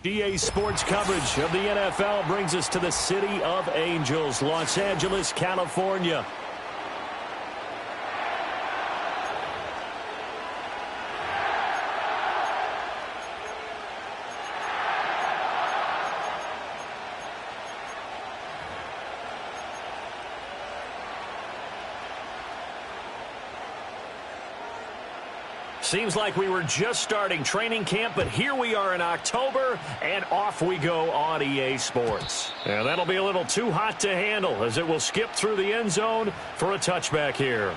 EA Sports coverage of the NFL brings us to the City of Angels, Los Angeles, California. Seems like we were just starting training camp, but here we are in October, and off we go on EA Sports. And that'll be a little too hot to handle as it will skip through the end zone for a touchback here.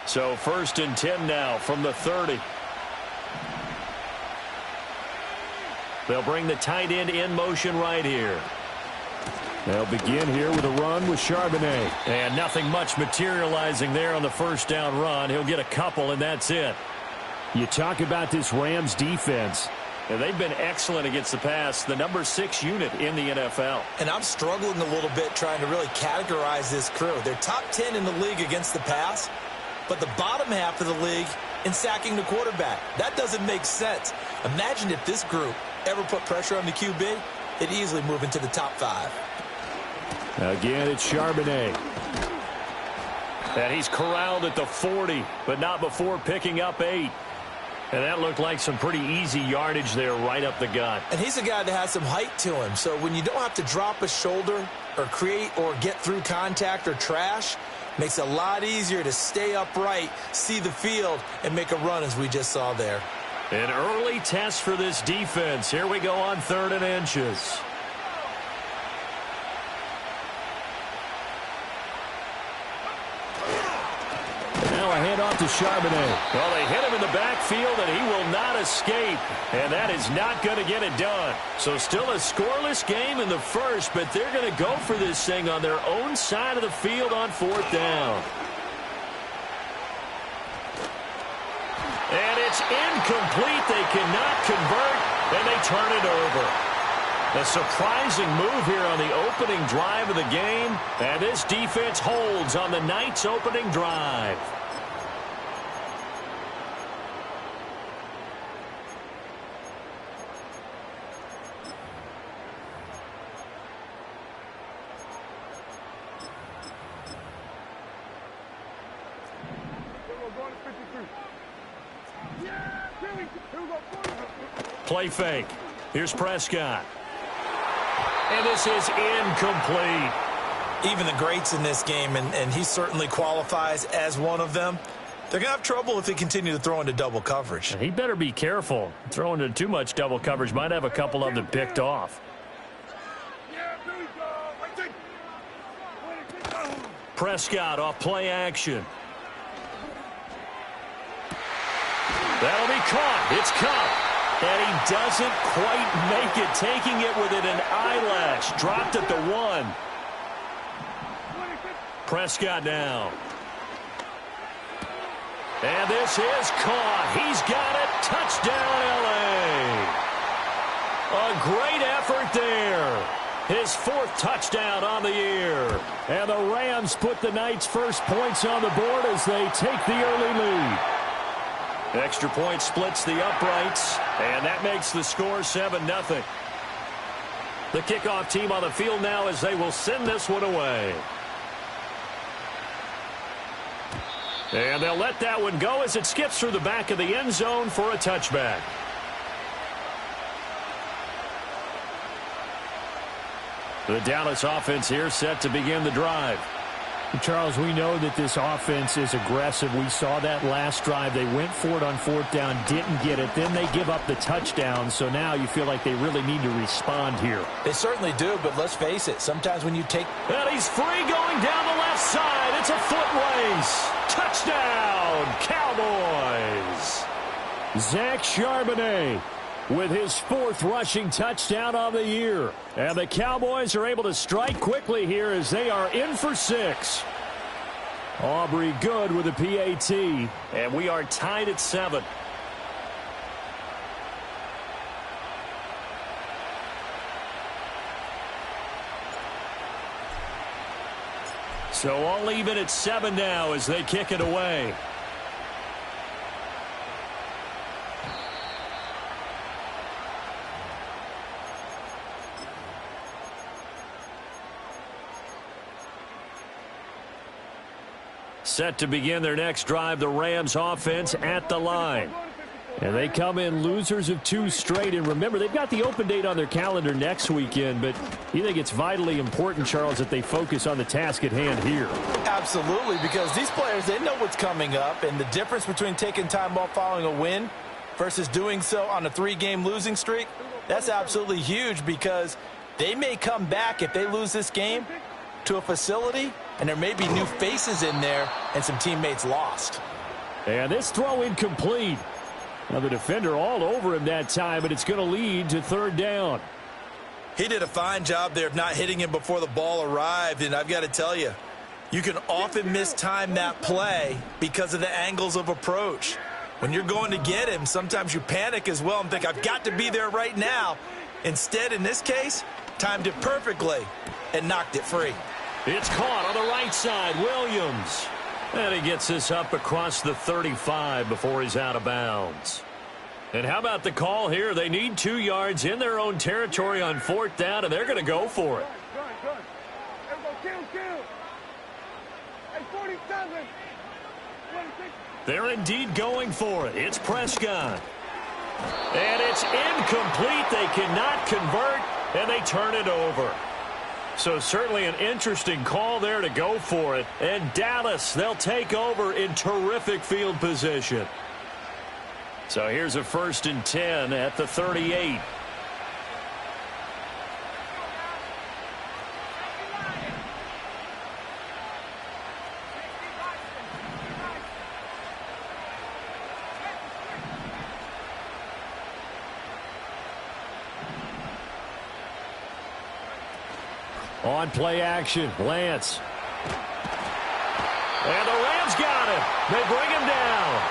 So 1st and 10 now from the 30. They'll bring the tight end in motion right here. They'll begin here with a run with Charbonnet. And nothing much materializing there on the first down run. He'll get a couple, and that's it. You talk about this Rams defense. And they've been excellent against the pass, the number 6 unit in the NFL. And I'm struggling a little bit trying to really categorize this crew. They're top 10 in the league against the pass, but the bottom half of the league in sacking the quarterback. That doesn't make sense. Imagine if this group ever put pressure on the QB, they'd easily move into the top 5. Again, it's Charbonnet. And he's corralled at the 40, but not before picking up 8. And that looked like some pretty easy yardage there right up the gut. And he's a guy that has some height to him, so when you don't have to drop a shoulder or create or get through contact or trash, makes it a lot easier to stay upright, see the field, and make a run as we just saw there. An early test for this defense. Here we go on 3rd and inches. Now a handoff to Charbonnet. Well, they hit him in the backfield, and he will not escape. And that is not going to get it done. So still a scoreless game in the first, but they're going to go for this thing on their own side of the field on 4th down. And it's incomplete. They cannot convert, and they turn it over. A surprising move here on the opening drive of the game, and this defense holds on the night's opening drive. Play fake. Here's Prescott. And this is incomplete. Even the greats in this game, and he certainly qualifies as one of them, they're going to have trouble if they continue to throw into double coverage. He better be careful. Throwing into too much double coverage might have a couple of them picked off. Prescott off play action. That'll be caught. It's caught. And he doesn't quite make it, taking it within an eyelash. Dropped at the 1. Prescott now. And this is caught. He's got it. Touchdown, L.A. A great effort there. His 4th touchdown on the year. And the Rams put the night's first points on the board as they take the early lead. Extra point splits the uprights, and that makes the score 7-0. The kickoff team on the field now as they will send this one away. And they'll let that one go as it skips through the back of the end zone for a touchback. The Dallas offense here set to begin the drive. Charles, we know that this offense is aggressive. We saw that last drive. They went for it on 4th down, didn't get it. Then they give up the touchdown. So now you feel like they really need to respond here. They certainly do, but let's face it. Sometimes when you take... And he's free going down the left side. It's a foot race. Touchdown, Cowboys. Zach Charbonnet with his 4th rushing touchdown of the year. And the Cowboys are able to strike quickly here as they are in for 6. Aubrey good with a PAT. And we are tied at 7. So all even at 7 now as they kick it away. Set to begin their next drive, the Rams offense at the line. And they come in losers of 2 straight. And remember, they've got the open date on their calendar next weekend. But you think it's vitally important, Charles, that they focus on the task at hand here? Absolutely, because these players, they know what's coming up. And the difference between taking time off following a win versus doing so on a 3-game losing streak, that's absolutely huge, because they may come back if they lose this game to a facility, and there may be new faces in there and some teammates lost. And this throw incomplete. Now the defender all over him that time, but it's going to lead to 3rd down. He did a fine job there of not hitting him before the ball arrived, and I've got to tell you, you can often mistime that play because of the angles of approach. When you're going to get him, sometimes you panic as well and think, I've got to be there right now. Instead, in this case, timed it perfectly and knocked it free. It's caught on the right side, Williams. And he gets this up across the 35 before he's out of bounds. And how about the call here? They need 2 yards in their own territory on 4th down, and they're going to go for it. They're indeed going for it. It's Prescott. And it's incomplete. They cannot convert, and they turn it over. So certainly an interesting call there to go for it. And Dallas, they'll take over in terrific field position. So here's a 1st and 10 at the 38. On play action, Lance. And the Rams got him. They bring him down.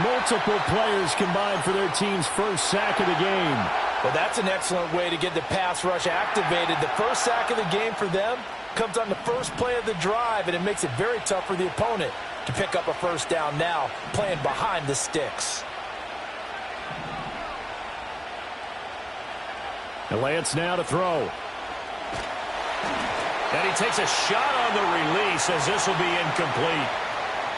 Multiple players combined for their team's first sack of the game. Well, that's an excellent way to get the pass rush activated. The first sack of the game for them comes on the first play of the drive, and it makes it very tough for the opponent to pick up a 1st down now, playing behind the sticks. And Lance now to throw. And he takes a shot on the release as this will be incomplete.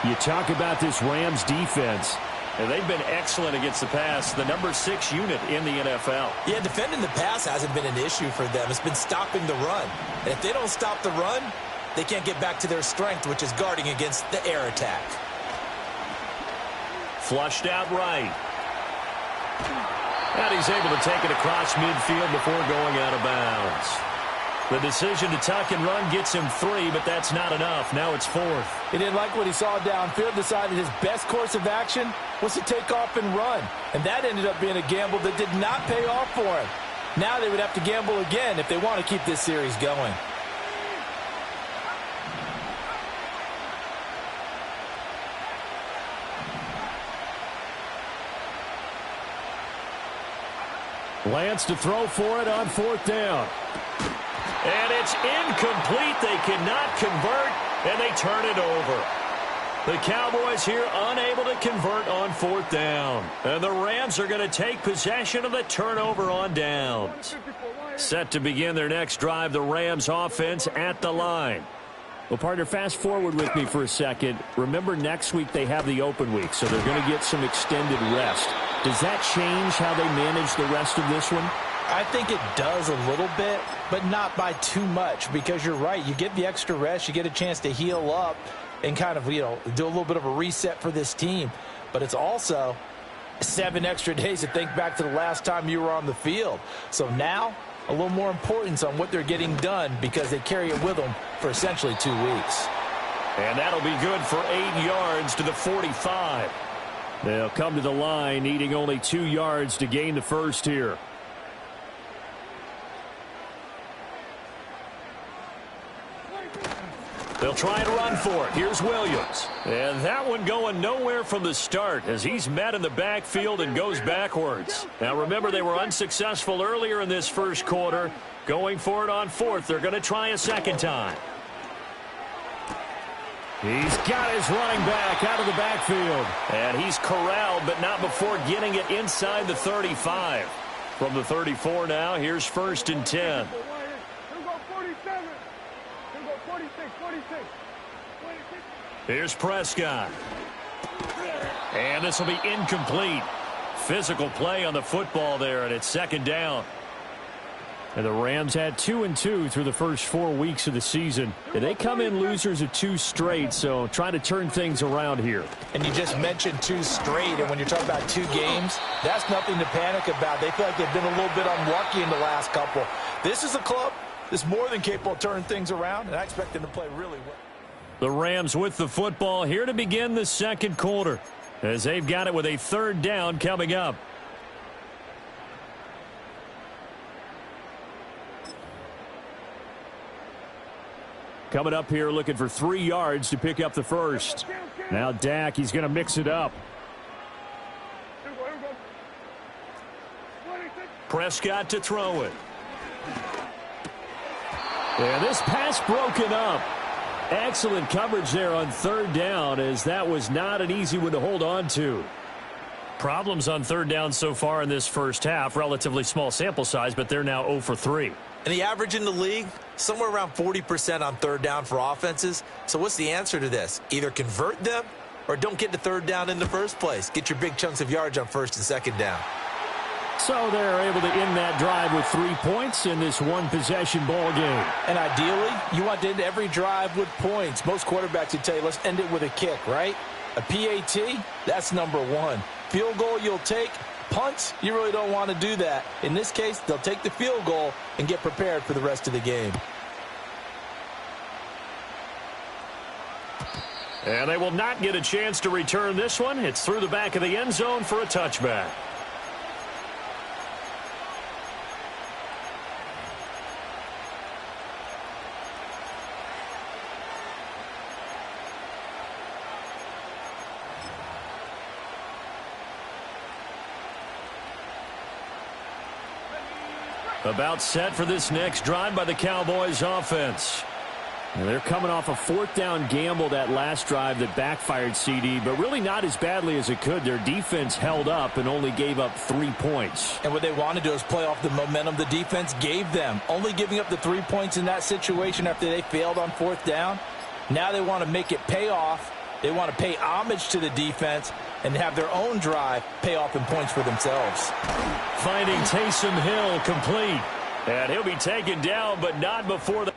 You talk about this Rams defense. And they've been excellent against the pass, the number 6 unit in the NFL. Yeah, defending the pass hasn't been an issue for them. It's been stopping the run. And if they don't stop the run, they can't get back to their strength, which is guarding against the air attack. Flushed out right. And he's able to take it across midfield before going out of bounds. The decision to tuck and run gets him 3, but that's not enough. Now it's 4th. He didn't like what he saw downfield, decided his best course of action was to take off and run. And that ended up being a gamble that did not pay off for him. Now they would have to gamble again if they want to keep this series going. Lance to throw for it on 4th down. And it's incomplete. They cannot convert, and they turn it over. The Cowboys here unable to convert on 4th down. And the Rams are going to take possession of the turnover on downs. Set to begin their next drive, the Rams offense at the line. Well, partner, fast forward with me for a second. Remember, next week they have the open week, so they're going to get some extended rest. Does that change how they manage the rest of this one? I think it does a little bit, but not by too much, because you're right. You get the extra rest. You get a chance to heal up and kind of, do a little bit of a reset for this team. But it's also 7 extra days to think back to the last time you were on the field. So now a little more importance on what they're getting done, because they carry it with them for essentially 2 weeks. And that'll be good for 8 yards to the 45. They'll come to the line needing only 2 yards to gain the first here. They'll try and run for it. Here's Williams. And that one going nowhere from the start as he's met in the backfield and goes backwards. Now remember, they were unsuccessful earlier in this first quarter. Going for it on 4th. They're going to try a second time. He's got his running back out of the backfield. And he's corralled, but not before getting it inside the 35. From the 34 now, here's 1st and 10. Here's Prescott. And this will be incomplete. Physical play on the football there, and it's 2nd down. And the Rams had 2-2 through the first 4 weeks of the season. And they come in losers of 2 straight, so trying to turn things around here. And you just mentioned 2 straight, and when you're talking about 2 games, that's nothing to panic about. They feel like they've been a little bit unlucky in the last couple. This is a club that's more than capable of turning things around, and I expect them to play really well. The Rams with the football here to begin the 2nd quarter, as they've got it with a 3rd down coming up. Coming up here looking for 3 yards to pick up the first. Now Dak, he's going to mix it up. Prescott to throw it. And this pass broken up. Excellent coverage there on 3rd down, as that was not an easy one to hold on to. Problems on 3rd down so far in this first half. Relatively small sample size, but they're now 0 for 3. And the average in the league, somewhere around 40% on 3rd down for offenses. So what's the answer to this? Either convert them or don't get to 3rd down in the first place. Get your big chunks of yards on 1st and 2nd down. So they're able to end that drive with 3 points in this one-possession ball game. And ideally, you want to end every drive with points. Most quarterbacks would tell you, let's end it with a kick, right? A PAT, that's number 1. Field goal you'll take. Punts, you really don't want to do that. In this case, they'll take the field goal and get prepared for the rest of the game. And they will not get a chance to return this one. It's through the back of the end zone for a touchback. About set for this next drive by the Cowboys offense. And they're coming off a 4th down gamble that last drive that backfired, CD, but really not as badly as it could. Their defense held up and only gave up 3 points. And what they want to do is play off the momentum the defense gave them. Only giving up the 3 points in that situation after they failed on 4th down. Now they want to make it pay off. They want to pay homage to the defense and have their own drive pay off in points for themselves. Finding Taysom Hill complete. And he'll be taken down, but not before the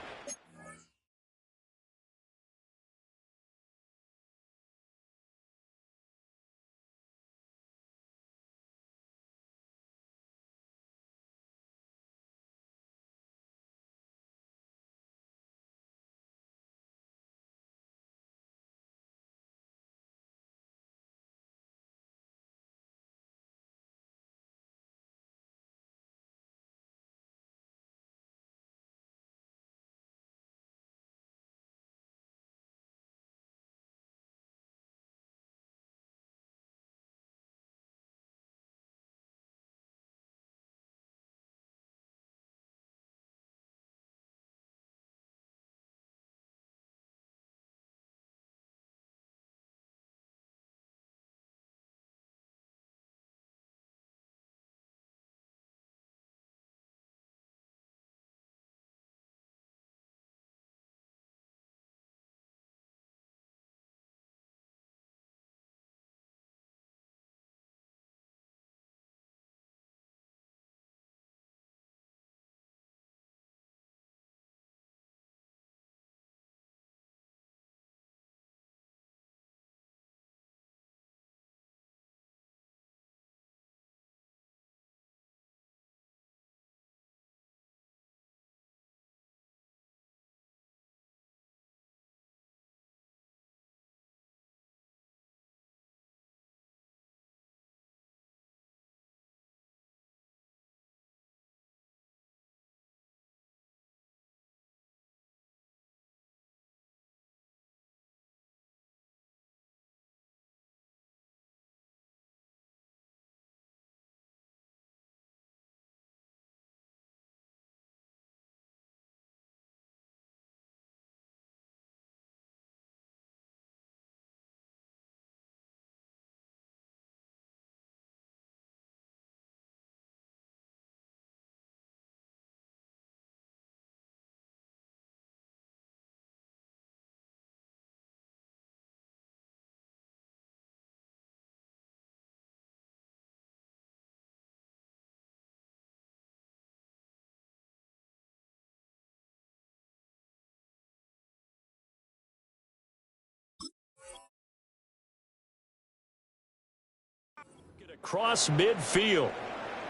Cross midfield.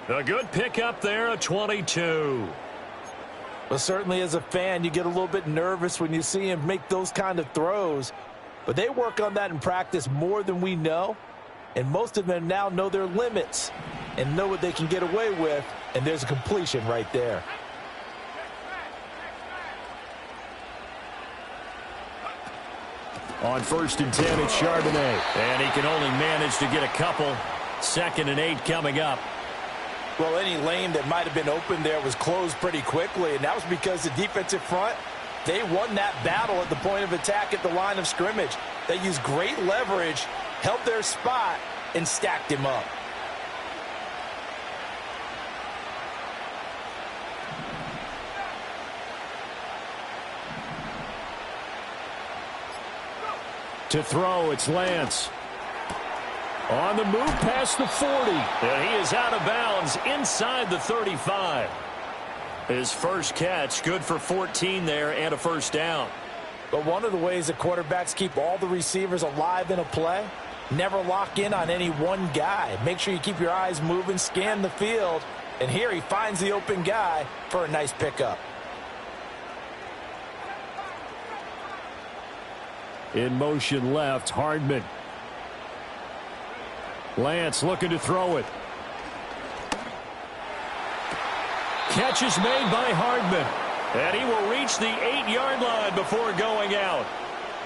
A good pickup there, a 22. Well, certainly as a fan, you get a little bit nervous when you see him make those kind of throws. But they work on that in practice more than we know. And most of them now know their limits and know what they can get away with. And there's a completion right there. On 1st and 10, it's Charbonnet. And he can only manage to get a couple. 2nd and 8 coming up. Well, any lane that might have been open there was closed pretty quickly, and that was because the defensive front, they won that battle at the point of attack at the line of scrimmage. They used great leverage, held their spot, and stacked him up. To throw, it's Lance. On the move past the 40. And he is out of bounds inside the 35. His first catch, good for 14 there and a first down. But one of the ways that quarterbacks keep all the receivers alive in a play, never lock in on any one guy. Make sure you keep your eyes moving, scan the field. And here he finds the open guy for a nice pickup. In motion left, Hardman. Lance looking to throw it. Catch is made by Hardman. And he will reach the 8-yard line before going out.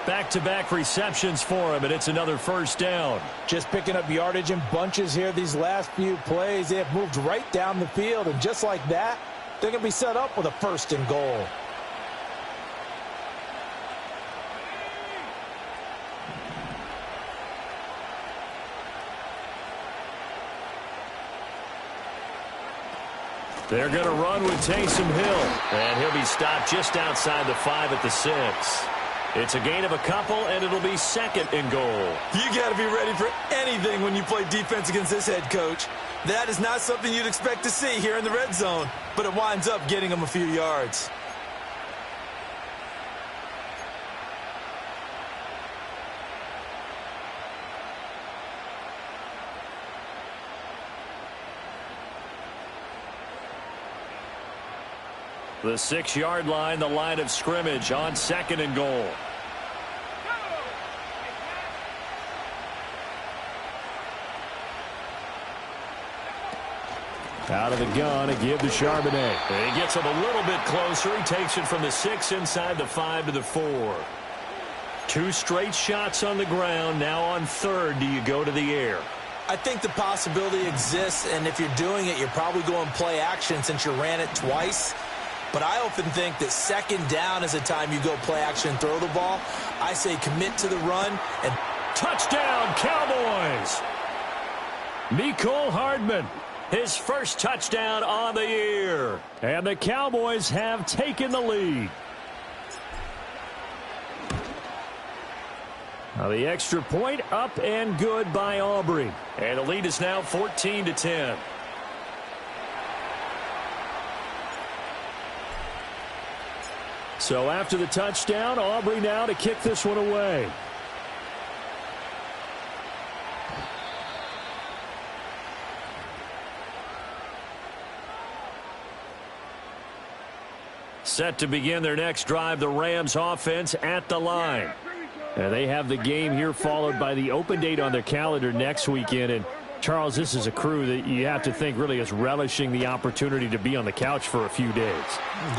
Back-to-back receptions for him, and it's another first down. Just picking up yardage in bunches here these last few plays. They have moved right down the field, and just like that, they're going to be set up with a 1st and goal. They're going to run with Taysom Hill. And he'll be stopped just outside the 5 at the 6. It's a gain of a couple, and it'll be 2nd and goal. You got to be ready for anything when you play defense against this head coach. That is not something you'd expect to see here in the red zone, but it winds up getting him a few yards. The 6-yard line, the line of scrimmage on 2nd and goal. Out of the gun, a give to Charbonnet. He gets him a little bit closer. He takes it from the 6 inside the 5 to the 4. 2 straight shots on the ground. Now on 3rd, do you go to the air? I think the possibility exists, and if you're doing it, you're probably going play action since you ran it twice. But I often think that 2nd down is the time you go play action and throw the ball. I say commit to the run. And touchdown, Cowboys! Mecole Hardman, his first touchdown on the year. And the Cowboys have taken the lead. Now the extra point up and good by Aubrey. And the lead is now 14-10. So after the touchdown, Aubrey now to kick this one away. Set to begin their next drive, the Rams offense at the line. And they have the game here followed by the open date on their calendar next weekend. And Charles, this is a crew that you have to think really is relishing the opportunity to be on the couch for a few days.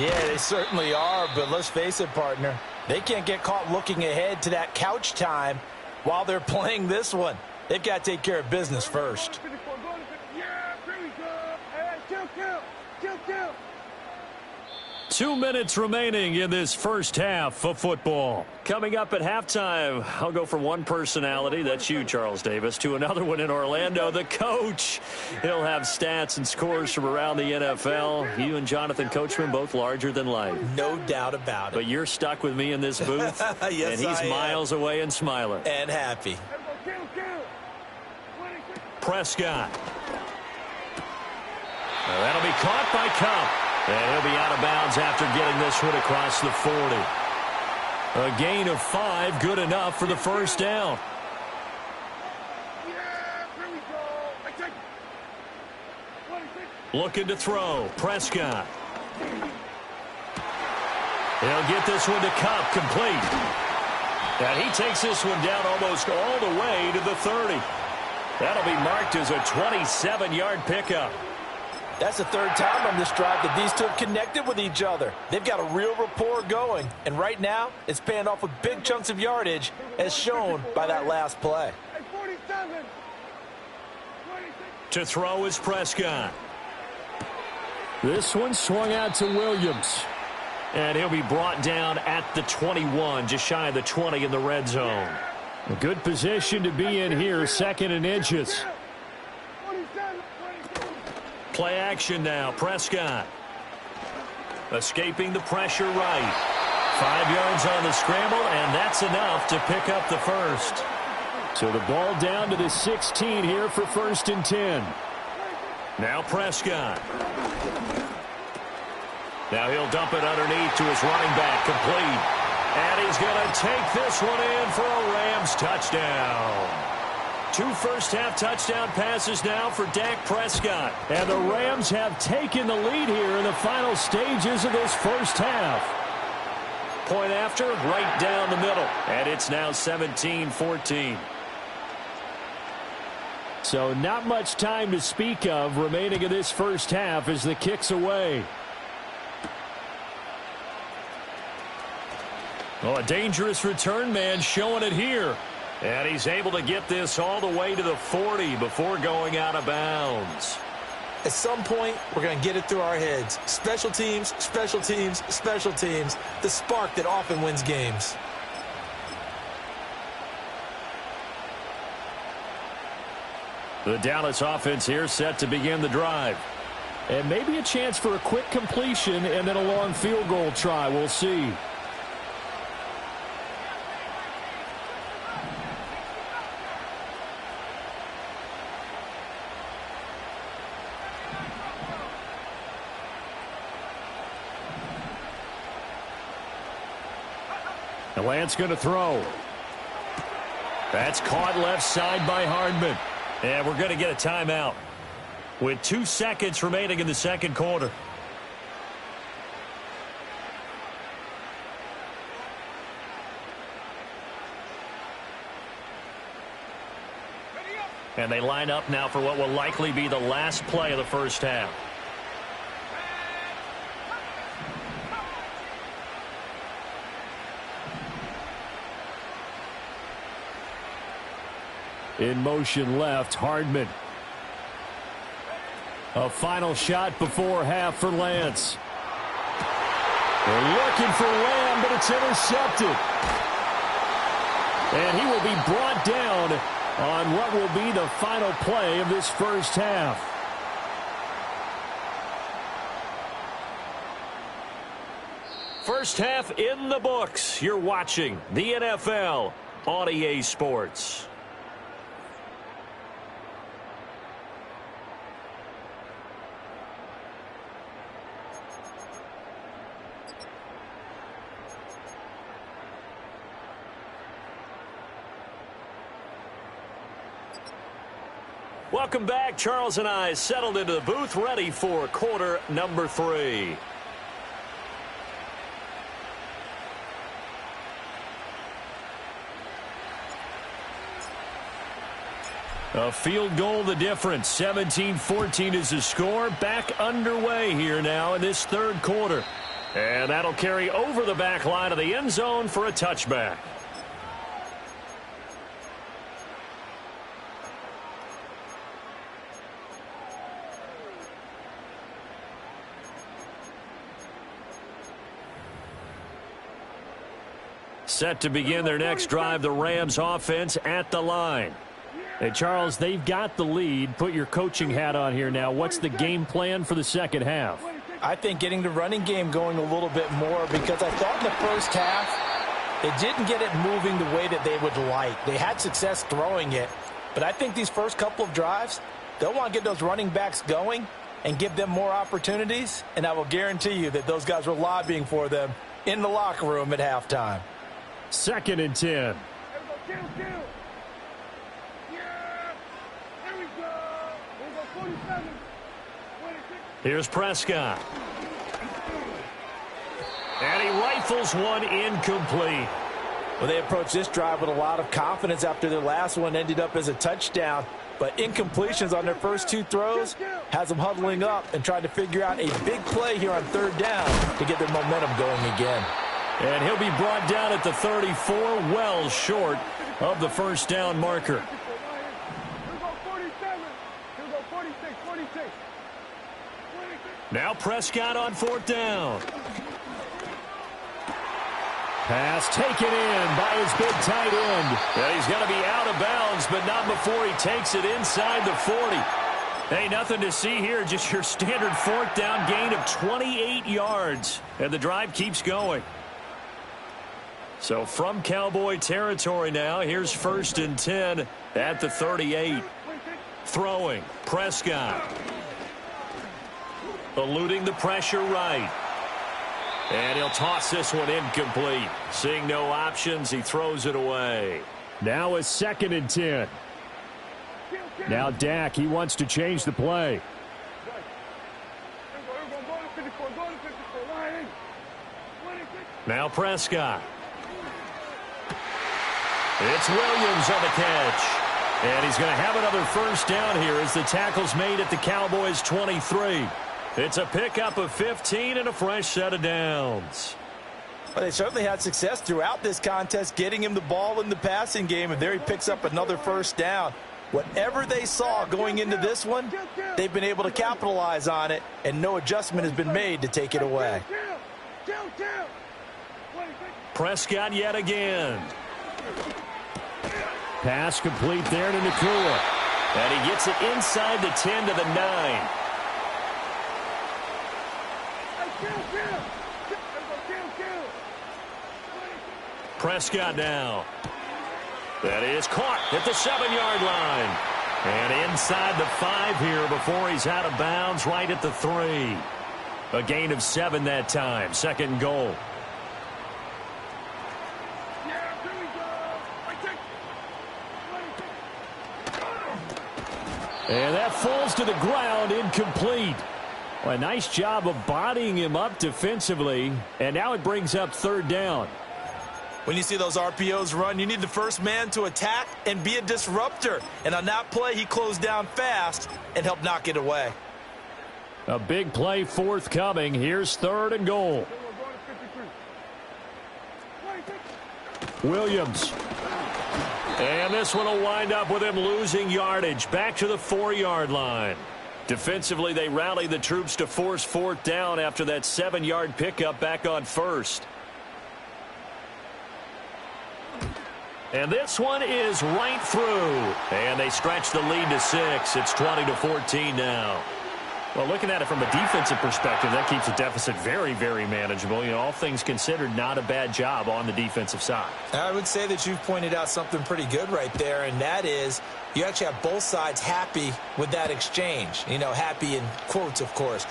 Yeah, they certainly are, but let's face it, partner. They can't get caught looking ahead to that couch time while they're playing this one. They've got to take care of business first. 2 minutes remaining in this first half of football. Coming up at halftime, I'll go from one personality, that's you, Charles Davis, to another one in Orlando, the coach. He'll have stats and scores from around the NFL. You and Jonathan Coachman, both larger than life. No doubt about it. But you're stuck with me in this booth, yes, and he's miles away and smiling. And happy. Prescott. Well, that'll be caught by Cup. And he'll be out of bounds after getting this one across the 40. A gain of 5, good enough for the first down. Looking to throw. Prescott. He'll get this one to Cup, complete. And he takes this one down almost all the way to the 30. That'll be marked as a 27-yard pickup. That's the third time on this drive that these two have connected with each other. They've got a real rapport going. And right now, it's paying off with big chunks of yardage, as shown by that last play. To throw is Prescott. This one swung out to Williams. And he'll be brought down at the 21, just shy of the 20 in the red zone. A good position to be in here, 2nd and inches. Play action now, Prescott. Escaping the pressure right. 5 yards on the scramble, and that's enough to pick up the first. So the ball down to the 16 here for 1st and 10. Now Prescott. Now he'll dump it underneath to his running back, complete. And he's going to take this one in for a Rams touchdown. 2 first-half touchdown passes now for Dak Prescott. And the Rams have taken the lead here in the final stages of this first half. Point after, right down the middle. And it's now 17-14. So not much time to speak of remaining in this first half as the kick's away. Oh, a dangerous return man showing it here. And he's able to get this all the way to the 40 before going out of bounds. At some point, we're going to get it through our heads. Special teams, special teams, special teams. The spark that often wins games. The Dallas offense here set to begin the drive. And maybe a chance for a quick completion and then a long field goal try. We'll see. The Lance going to throw. That's caught left side by Hardman. And we're going to get a timeout with 2 seconds remaining in the second quarter. And they line up now for what will likely be the last play of the first half. In motion left, Hardman. A final shot before half for Lance. They're looking for Lamb, but it's intercepted. And he will be brought down on what will be the final play of this first half. First half in the books. You're watching the NFL on EA Sports. Welcome back. Charles and I settled into the booth, ready for quarter number 3. A field goal the difference. 17-14 is the score. Back underway here now in this third quarter. And that'll carry over the back line of the end zone for a touchback. Set to begin their next drive, the Rams offense at the line. Hey, Charles, they've got the lead. Put your coaching hat on here now. What's the game plan for the second half? I think getting the running game going a little bit more, because I thought in the first half they didn't get it moving the way that they would like. They had success throwing it, but I think these first couple of drives, they'll want to get those running backs going and give them more opportunities, and I will guarantee you that those guys were lobbying for them in the locker room at halftime. 2nd and 10. Here's Prescott. And he rifles one incomplete. Well, they approached this drive with a lot of confidence after their last one ended up as a touchdown. But incompletions on their first two throws has them huddling up and trying to figure out a big play here on third down to get their momentum going again. And he'll be brought down at the 34, well short of the first down marker. Now Prescott on fourth down. Pass taken in by his big tight end. And he's going to be out of bounds, but not before he takes it inside the 40. Hey, nothing to see here, just your standard fourth down gain of 28 yards. And the drive keeps going. So from Cowboy territory now, here's 1st and 10 at the 38. Throwing, Prescott. Eluding the pressure right. And he'll toss this one incomplete. Seeing no options, he throws it away. Now it's 2nd and 10. Now Dak, he wants to change the play. Now Prescott. It's Williams on the catch. And he's going to have another first down here as the tackle's made at the Cowboys' 23. It's a pickup of 15 and a fresh set of downs. Well, they certainly had success throughout this contest, getting him the ball in the passing game, and there he picks up another first down. Whatever they saw going into this one, they've been able to capitalize on it, and no adjustment has been made to take it away. Prescott yet again. Pass complete there to Nakua. And he gets it inside the 10 to the 9. Prescott now. That is caught at the 7-yard line. And inside the 5 here before he's out of bounds right at the 3. A gain of 7 that time. 2nd and goal. And that falls to the ground, incomplete. Well, a nice job of bodying him up defensively. And now it brings up 3rd down. When you see those RPOs run, you need the first man to attack and be a disruptor. And on that play, he closed down fast and helped knock it away. A big play forthcoming. Here's 3rd and goal. Williams. And this one will wind up with him losing yardage. Back to the 4-yard line. Defensively, they rally the troops to force 4th down after that 7-yard pickup back on 1st. And this one is right through. And they stretch the lead to 6. It's 20-14 now. Well, looking at it from a defensive perspective, that keeps the deficit very, very manageable. You know, all things considered, not a bad job on the defensive side. I would say that you've pointed out something pretty good right there, and that is you actually have both sides happy with that exchange. You know, happy in quotes, of course.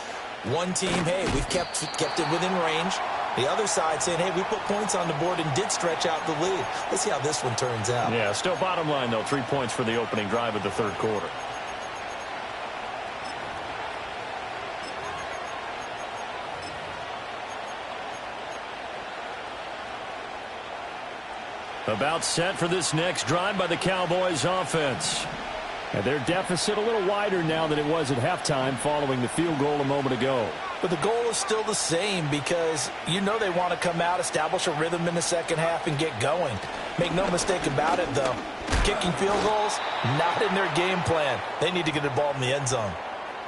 One team, hey, we've kept it within range. The other side saying, hey, we put points on the board and did stretch out the lead. Let's see how this one turns out. Yeah, still bottom line, though, 3 points for the opening drive of the 3rd quarter. About set for this next drive by the Cowboys offense. And their deficit a little wider now than it was at halftime following the field goal a moment ago. But the goal is still the same because you know they want to come out, establish a rhythm in the second half, and get going. Make no mistake about it, though. Kicking field goals, not in their game plan. They need to get the ball in the end zone.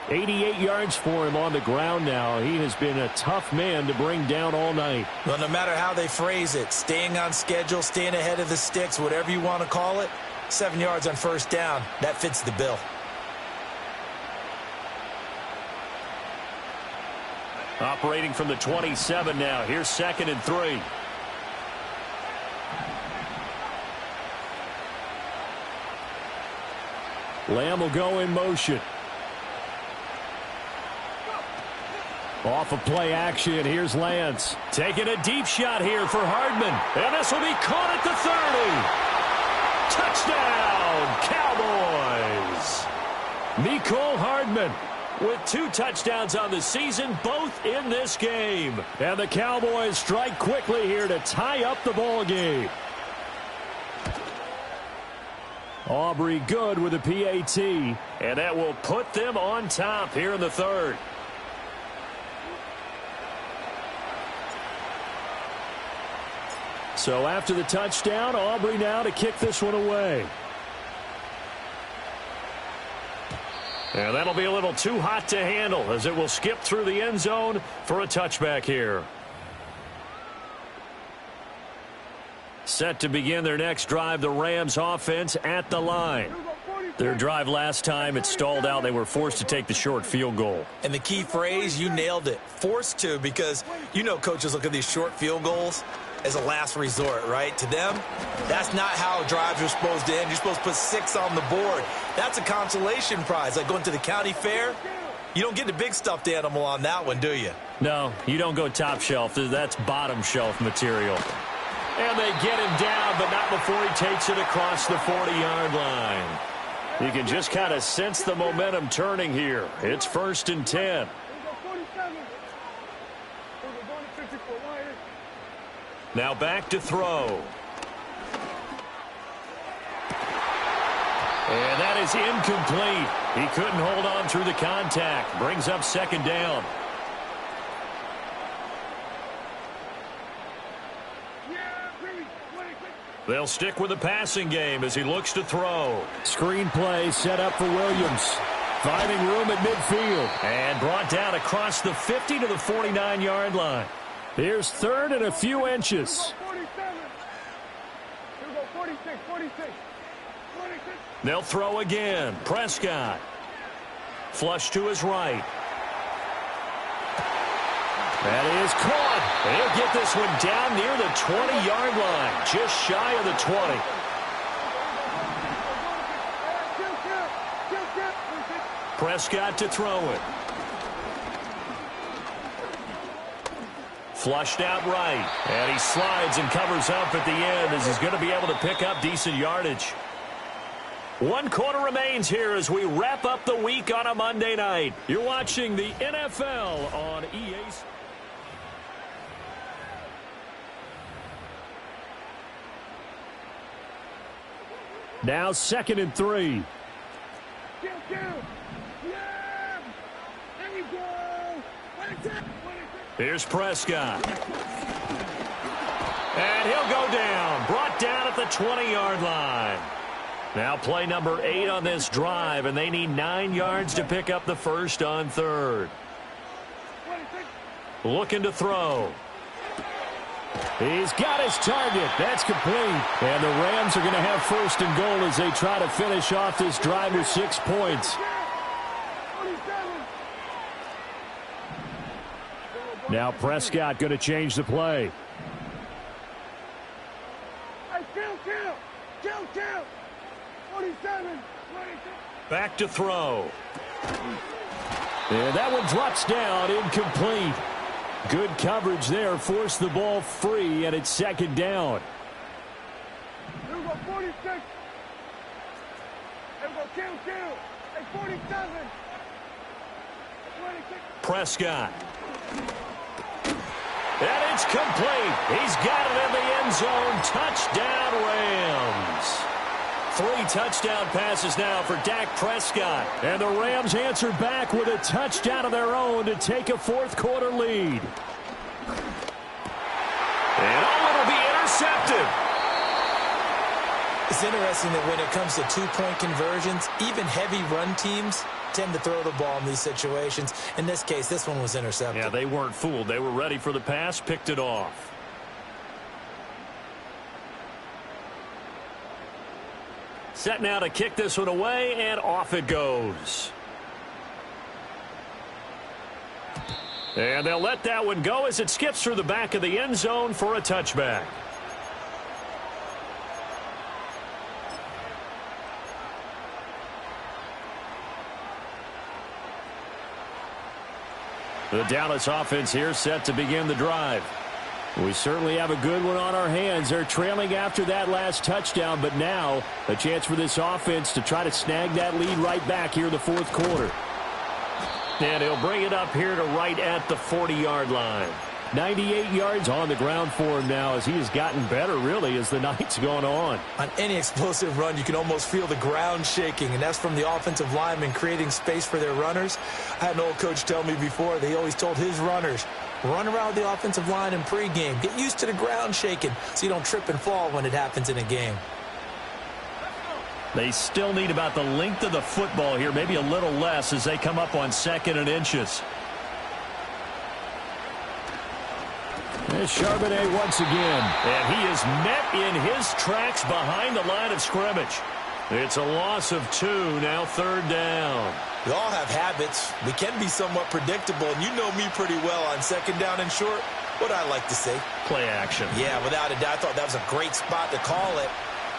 88 yards for him on the ground now. He has been a tough man to bring down all night. Well, no matter how they phrase it, staying on schedule, staying ahead of the sticks, whatever you want to call it, 7 yards on 1st down, that fits the bill. Operating from the 27 now. Here's 2nd and 3. Lamb will go in motion. Off of play action, here's Lance. Taking a deep shot here for Hardman. And this will be caught at the 30. Touchdown, Cowboys. Mecole Hardman. with 2 touchdowns on the season, both in this game. And the Cowboys strike quickly here to tie up the ball game. Aubrey good with a PAT, and that will put them on top here in the third. So after the touchdown, Aubrey now to kick this one away. And that'll be a little too hot to handle as it will skip through the end zone for a touchback here. Set to begin their next drive, the Rams offense at the line. Their drive last time, it stalled out. They were forced to take the short field goal. And the key phrase, you nailed it, forced to, because you know coaches look at these short field goals as a last resort, right? To them, that's not how drives are supposed to end. You're supposed to put 6 on the board. That's a consolation prize. Like going to the county fair, you don't get the big stuffed animal on that one, do you? No, you don't go top shelf. That's bottom shelf material. And they get him down, but not before he takes it across the 40-yard line. You can just kind of sense the momentum turning here. It's 1st and 10. Now back to throw. And that is incomplete. He couldn't hold on through the contact. Brings up 2nd down. They'll stick with the passing game as he looks to throw. Screen play set up for Williams. Finding room at midfield. And brought down across the 50 to the 49-yard line. Here's 3rd and a few inches. They'll throw again. Prescott. Flush to his right. That is caught. They'll get this one down near the 20-yard line, just shy of the 20. Prescott to throw it. Flushed out right. And he slides and covers up at the end as he's going to be able to pick up decent yardage. 1 quarter remains here as we wrap up the week on a Monday night. You're watching the NFL on EA. Now 2nd and 3. Here's Prescott. And he'll go down. Brought down at the 20-yard line. Now play number 8 on this drive, and they need 9 yards to pick up the first on 3rd. Looking to throw. He's got his target. That's complete. And the Rams are going to have 1st and goal as they try to finish off this drive with 6 points. Now Prescott going to change the play. Back to throw. And that one drops down, incomplete. Good coverage there, forced the ball free, and it's 2nd down. Prescott. And it's complete. He's got it in the end zone. Touchdown, Rams. 3 touchdown passes now for Dak Prescott. And the Rams answer back with a touchdown of their own to take a 4th quarter lead. And it'll be intercepted. It's interesting that when it comes to 2-point conversions, even heavy run teams tend to throw the ball in these situations. In this case, this one was intercepted. Yeah, they weren't fooled. They were ready for the pass, picked it off. Set now to kick this one away, and off it goes. And they'll let that one go as it skips through the back of the end zone for a touchback. The Dallas offense here set to begin the drive. We certainly have a good one on our hands. They're trailing after that last touchdown, but now a chance for this offense to try to snag that lead right back here in the 4th quarter. And he'll bring it up here to right at the 40-yard line. 98 yards on the ground for him now as he has gotten better, really, as the night's gone on. On any explosive run, you can almost feel the ground shaking, and that's from the offensive linemen creating space for their runners. I had an old coach tell me before, they always told his runners, run around the offensive line in pregame. Get used to the ground shaking so you don't trip and fall when it happens in a game. They still need about the length of the football here, maybe a little less as they come up on 2nd and inches. There's Charbonnet once again, and he is met in his tracks behind the line of scrimmage. It's a loss of 2, now 3rd down. We all have habits. We can be somewhat predictable, and you know me pretty well on 2nd down and short. What I like to say? Play action. Yeah, without a doubt, I thought that was a great spot to call it.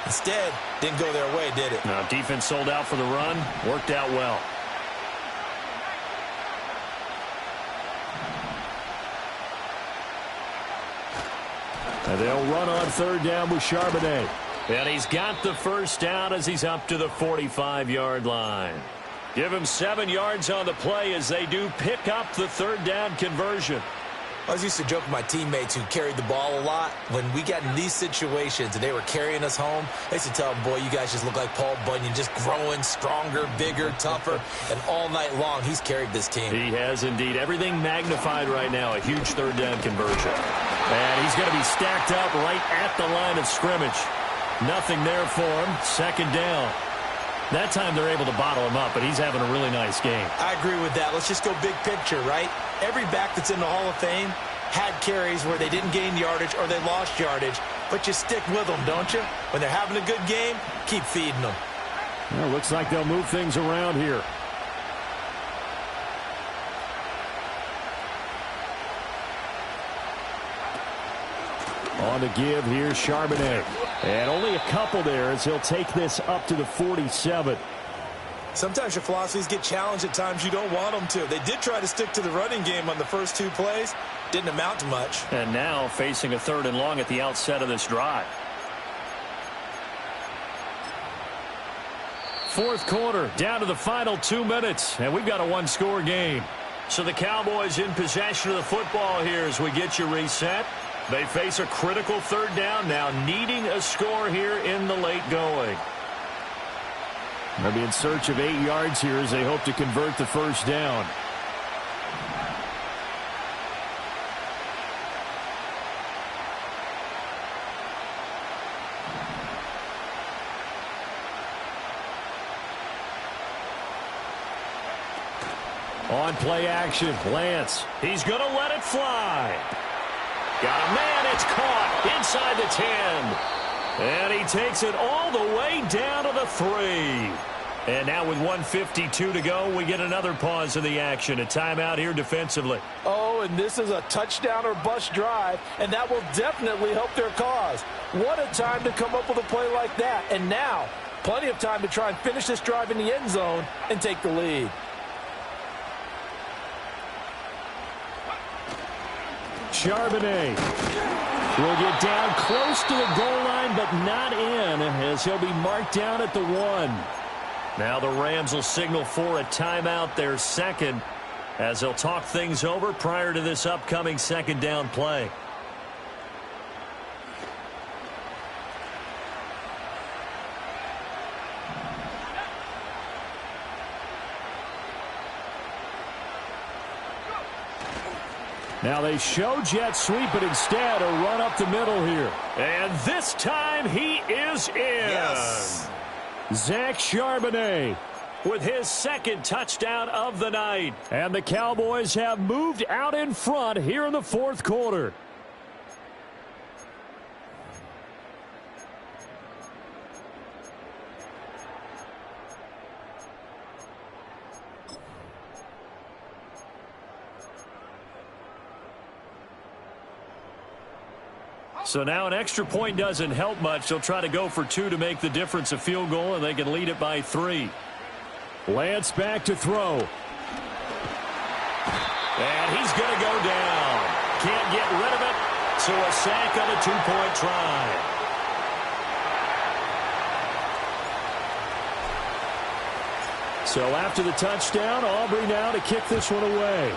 Instead, didn't go their way, did it? Now, defense sold out for the run. Worked out well. And they'll run on 3rd down with Charbonnet. And he's got the 1st down as he's up to the 45-yard line. Give him 7 yards on the play as they do pick up the 3rd down conversion. I was used to joke with my teammates who carried the ball a lot. When we got in these situations and they were carrying us home, I used to tell them, boy, you guys just look like Paul Bunyan, just growing stronger, bigger, tougher. And all night long, he's carried this team. He has indeed. Everything magnified right now. A huge 3rd down conversion. And he's going to be stacked up right at the line of scrimmage. Nothing there for him. 2nd down. That time they're able to bottle him up, but he's having a really nice game. I agree with that. Let's just go big picture, right? Every back that's in the Hall of Fame had carries where they didn't gain yardage or they lost yardage, but you stick with them, don't you? When they're having a good game, keep feeding them. Well, looks like they'll move things around here. On the give, here's Charbonnet. And only a couple there as he'll take this up to the 47. Sometimes your philosophies get challenged at times you don't want them to. They did try to stick to the running game on the first 2 plays. Didn't amount to much. And now facing a 3rd and long at the outset of this drive. 4th quarter, down to the final 2 minutes, and we've got a 1-score game. So the Cowboys in possession of the football here as we get you reset. They face a critical 3rd down now, needing a score here in the late going. They'll be in search of 8 yards here as they hope to convert the 1st down. On play action, Lance. He's going to let it fly. Got a man, it's caught inside the 10. And he takes it all the way down to the 3. And now with 1:52 to go, we get another pause in the action. A timeout here defensively. Oh, and this is a touchdown or bust drive, and that will definitely help their cause. What a time to come up with a play like that. And now, plenty of time to try and finish this drive in the end zone and take the lead. Charbonnet will get down close to the goal line, but not in, as he'll be marked down at the 1. Now the Rams will signal for a timeout, their 2nd, as they'll talk things over prior to this upcoming 2nd down play. Now they show jet sweep, but instead a run up the middle here. And this time he is in. Yes. Zach Charbonnet with his 2nd touchdown of the night. And the Cowboys have moved out in front here in the 4th quarter. So now an extra point doesn't help much. They'll try to go for 2 to make the difference a field goal, and they can lead it by 3. Lance back to throw. And he's going to go down. Can't get rid of it. So a sack on a 2-point try. So after the touchdown, Aubrey now to kick this one away.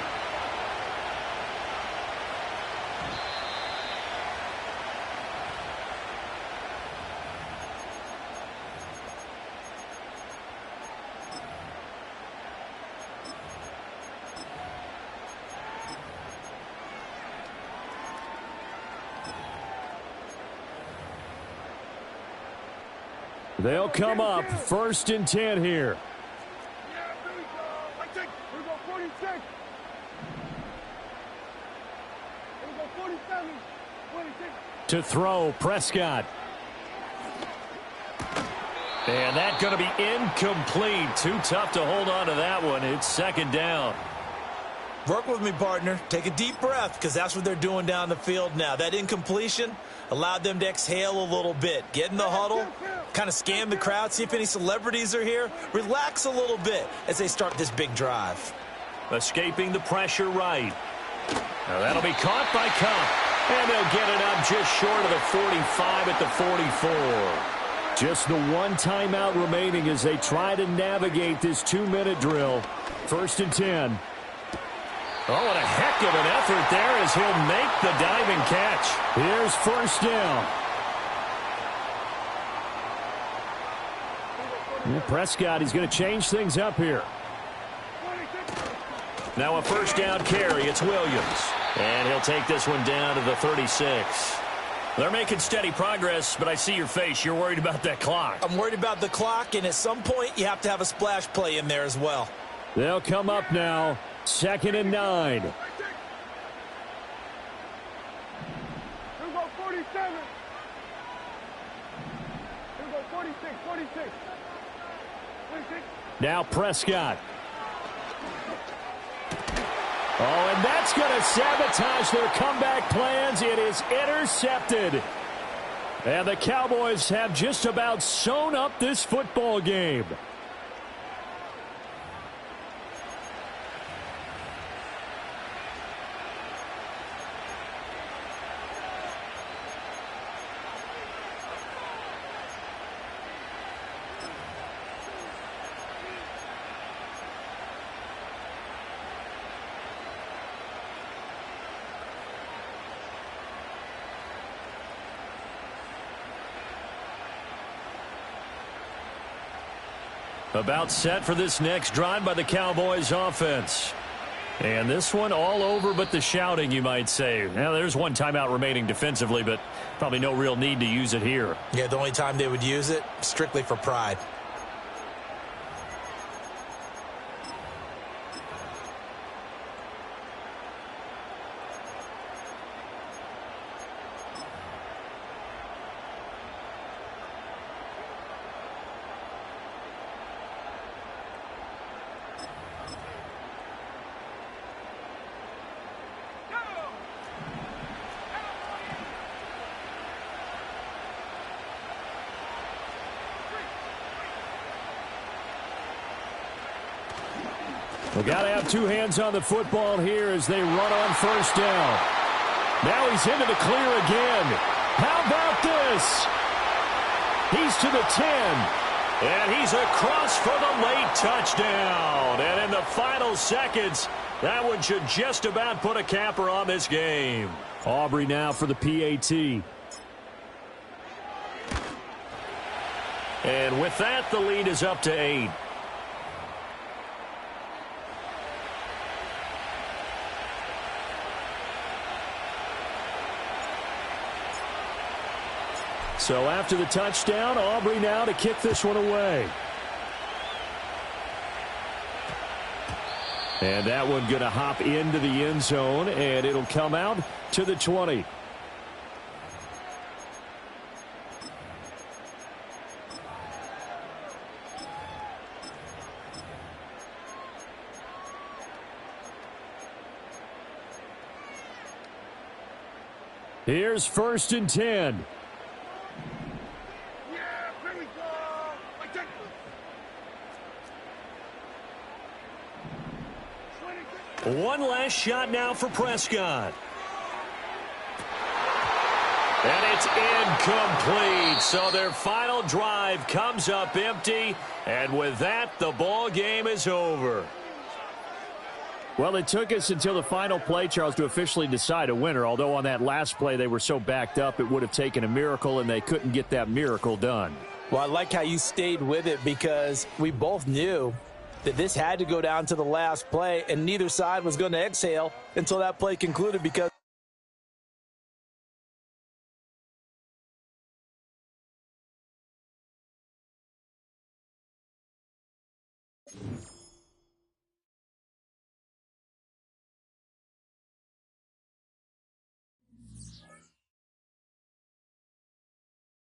They'll come up 1st and 10 here. To throw, Prescott. And that's going to be incomplete. Too tough to hold on to that one. It's 2nd down. Work with me, partner. Take a deep breath, because that's what they're doing down the field now. That incompletion allowed them to exhale a little bit. Get in the huddle, kind of scan the crowd, see if any celebrities are here. Relax a little bit as they start this big drive. Escaping the pressure right. Now that'll be caught by Cup. And they'll get it up just short of the 45 at the 44. Just the one timeout remaining as they try to navigate this 2-minute drill. 1st and 10. Oh, what a heck of an effort there as he'll make the diving catch. Here's 1st down. And Prescott, he's going to change things up here. Now a 1st down carry. It's Williams. And he'll take this one down to the 36. They're making steady progress, but I see your face. You're worried about that clock. I'm worried about the clock, and at some point you have to have a splash play in there as well. They'll come up now. 2nd and 9. Here we go, 47. Here we go, 46, 46. 46. Now Prescott. Oh, and that's going to sabotage their comeback plans. It is intercepted. And the Cowboys have just about sewn up this football game. About set for this next drive by the Cowboys offense. And this one all over but the shouting, you might say. Now, there's one timeout remaining defensively, but probably no real need to use it here. Yeah, the only time they would use it, strictly for pride. We've got to have two hands on the football here as they run on 1st down. Now he's into the clear again. How about this? He's to the 10. And he's across for the late touchdown. And in the final seconds, that one should just about put a capper on this game. Aubrey now for the PAT. And with that, the lead is up to 8. So after the touchdown, Aubrey now to kick this one away. And that one going to hop into the end zone, and it'll come out to the 20. Here's 1st and 10. One last shot now for Prescott. And it's incomplete. So their final drive comes up empty. And with that, the ball game is over. Well, it took us until the final play, Charles, to officially decide a winner. Although on that last play they were so backed up, it would have taken a miracle, and they couldn't get that miracle done. Well, I like how you stayed with it because we both knew that this had to go down to the last play, and neither side was going to exhale until that play concluded because